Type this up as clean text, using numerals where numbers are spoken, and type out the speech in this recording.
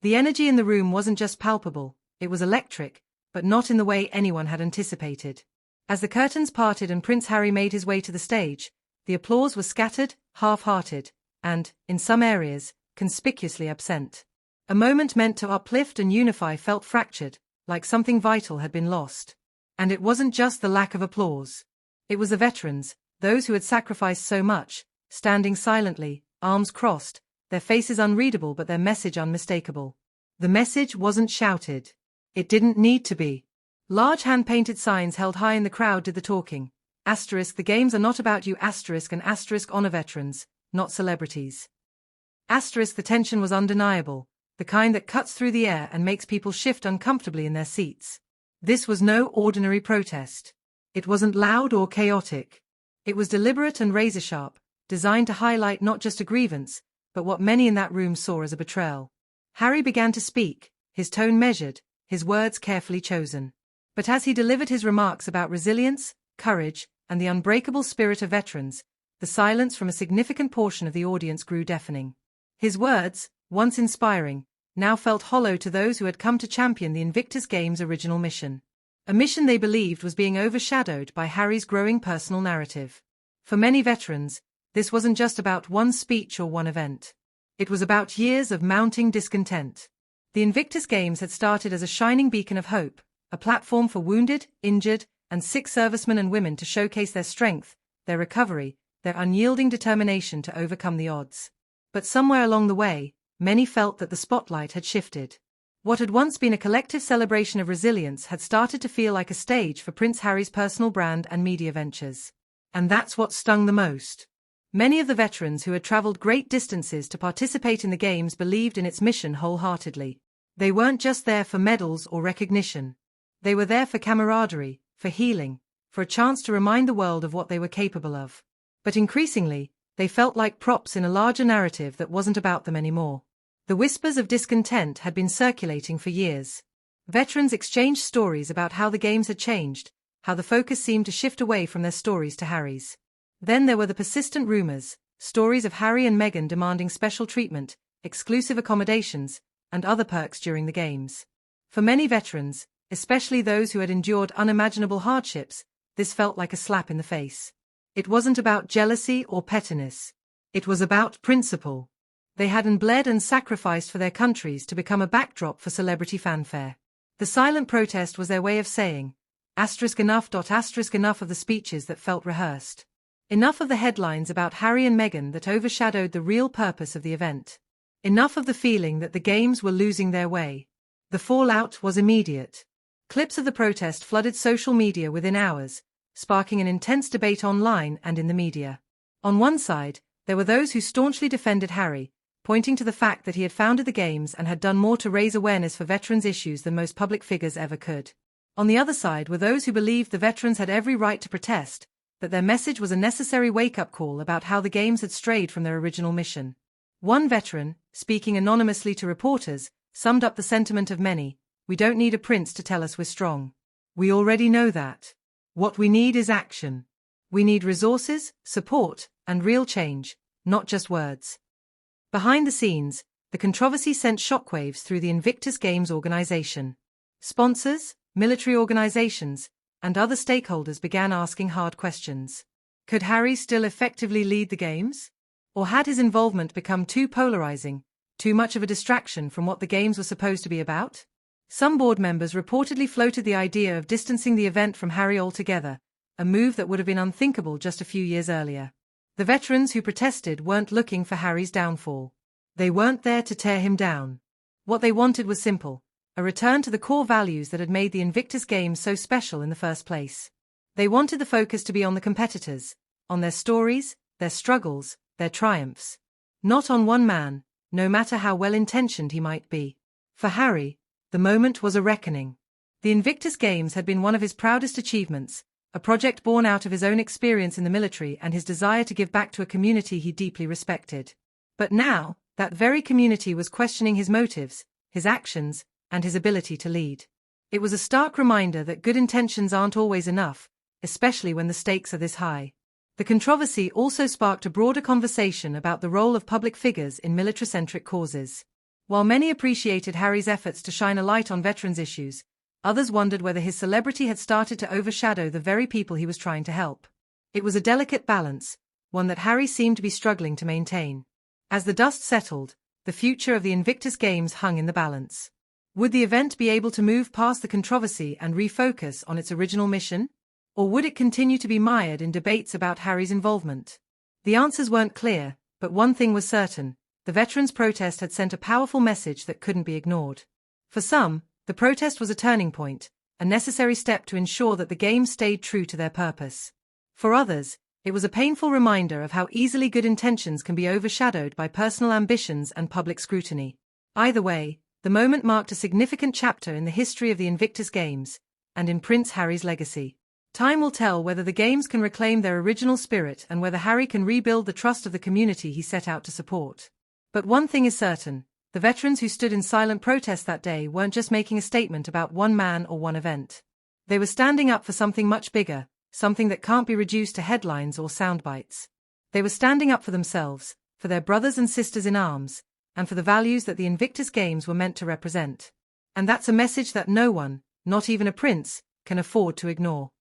The energy in the room wasn't just palpable, it was electric, but not in the way anyone had anticipated. As the curtains parted and Prince Harry made his way to the stage, the applause was scattered, half-hearted, and, in some areas, conspicuously absent. A moment meant to uplift and unify felt fractured, like something vital had been lost. And it wasn't just the lack of applause. It was the veterans, those who had sacrificed so much, standing silently, arms crossed, their faces unreadable but their message unmistakable. The message wasn't shouted. It didn't need to be. Large hand-painted signs held high in the crowd did the talking. Asterisk, the games are not about you, asterisk, and asterisk, honor veterans, not celebrities. Asterisk, the tension was undeniable, the kind that cuts through the air and makes people shift uncomfortably in their seats. This was no ordinary protest. It wasn't loud or chaotic. It was deliberate and razor-sharp, designed to highlight not just a grievance, but what many in that room saw as a betrayal. Harry began to speak, his tone measured, his words carefully chosen. But as he delivered his remarks about resilience, courage, and the unbreakable spirit of veterans, the silence from a significant portion of the audience grew deafening. His words, once inspiring, now felt hollow to those who had come to champion the Invictus Games' original mission. A mission they believed was being overshadowed by Harry's growing personal narrative. For many veterans, this wasn't just about one speech or one event. It was about years of mounting discontent. The Invictus Games had started as a shining beacon of hope, a platform for wounded, injured, and sick servicemen and women to showcase their strength, their recovery, their unyielding determination to overcome the odds. But somewhere along the way, many felt that the spotlight had shifted. What had once been a collective celebration of resilience had started to feel like a stage for Prince Harry's personal brand and media ventures. And that's what stung the most. Many of the veterans who had traveled great distances to participate in the Games believed in its mission wholeheartedly. They weren't just there for medals or recognition. They were there for camaraderie, for healing, for a chance to remind the world of what they were capable of. But increasingly, they felt like props in a larger narrative that wasn't about them anymore. The whispers of discontent had been circulating for years. Veterans exchanged stories about how the Games had changed, how the focus seemed to shift away from their stories to Harry's. Then there were the persistent rumors, stories of Harry and Meghan demanding special treatment, exclusive accommodations, and other perks during the Games. For many veterans, especially those who had endured unimaginable hardships, this felt like a slap in the face. It wasn't about jealousy or pettiness. It was about principle. They hadn't bled and sacrificed for their countries to become a backdrop for celebrity fanfare. The silent protest was their way of saying, *enough of the speeches that felt rehearsed. Enough of the headlines about Harry and Meghan that overshadowed the real purpose of the event. Enough of the feeling that the Games were losing their way. The fallout was immediate. Clips of the protest flooded social media within hours, sparking an intense debate online and in the media. On one side, there were those who staunchly defended Harry, pointing to the fact that he had founded the Games and had done more to raise awareness for veterans' issues than most public figures ever could. On the other side were those who believed the veterans had every right to protest, that their message was a necessary wake-up call about how the Games had strayed from their original mission. One veteran, speaking anonymously to reporters, summed up the sentiment of many: "We don't need a prince to tell us we're strong. We already know that. What we need is action. We need resources, support, and real change, not just words." Behind the scenes, the controversy sent shockwaves through the Invictus Games organization. Sponsors, military organizations, and other stakeholders began asking hard questions. Could Harry still effectively lead the Games? Or had his involvement become too polarizing, too much of a distraction from what the Games were supposed to be about? Some board members reportedly floated the idea of distancing the event from Harry altogether, a move that would have been unthinkable just a few years earlier. The veterans who protested weren't looking for Harry's downfall. They weren't there to tear him down. What they wanted was simple: a return to the core values that had made the Invictus Games so special in the first place. They wanted the focus to be on the competitors, on their stories, their struggles, their triumphs. Not on one man, no matter how well-intentioned he might be. For Harry, the moment was a reckoning. The Invictus Games had been one of his proudest achievements, a project born out of his own experience in the military and his desire to give back to a community he deeply respected. But now, that very community was questioning his motives, his actions, and his ability to lead. It was a stark reminder that good intentions aren't always enough, especially when the stakes are this high. The controversy also sparked a broader conversation about the role of public figures in military-centric causes. While many appreciated Harry's efforts to shine a light on veterans' issues, others wondered whether his celebrity had started to overshadow the very people he was trying to help. It was a delicate balance, one that Harry seemed to be struggling to maintain. As the dust settled, the future of the Invictus Games hung in the balance. Would the event be able to move past the controversy and refocus on its original mission? Or would it continue to be mired in debates about Harry's involvement? The answers weren't clear, but one thing was certain: the veterans' protest had sent a powerful message that couldn't be ignored. For some, the protest was a turning point, a necessary step to ensure that the Games stayed true to their purpose. For others, it was a painful reminder of how easily good intentions can be overshadowed by personal ambitions and public scrutiny. Either way, the moment marked a significant chapter in the history of the Invictus Games, and in Prince Harry's legacy. Time will tell whether the Games can reclaim their original spirit and whether Harry can rebuild the trust of the community he set out to support. But one thing is certain: the veterans who stood in silent protest that day weren't just making a statement about one man or one event. They were standing up for something much bigger, something that can't be reduced to headlines or soundbites. They were standing up for themselves, for their brothers and sisters in arms, and for the values that the Invictus Games were meant to represent. And that's a message that no one, not even a prince, can afford to ignore.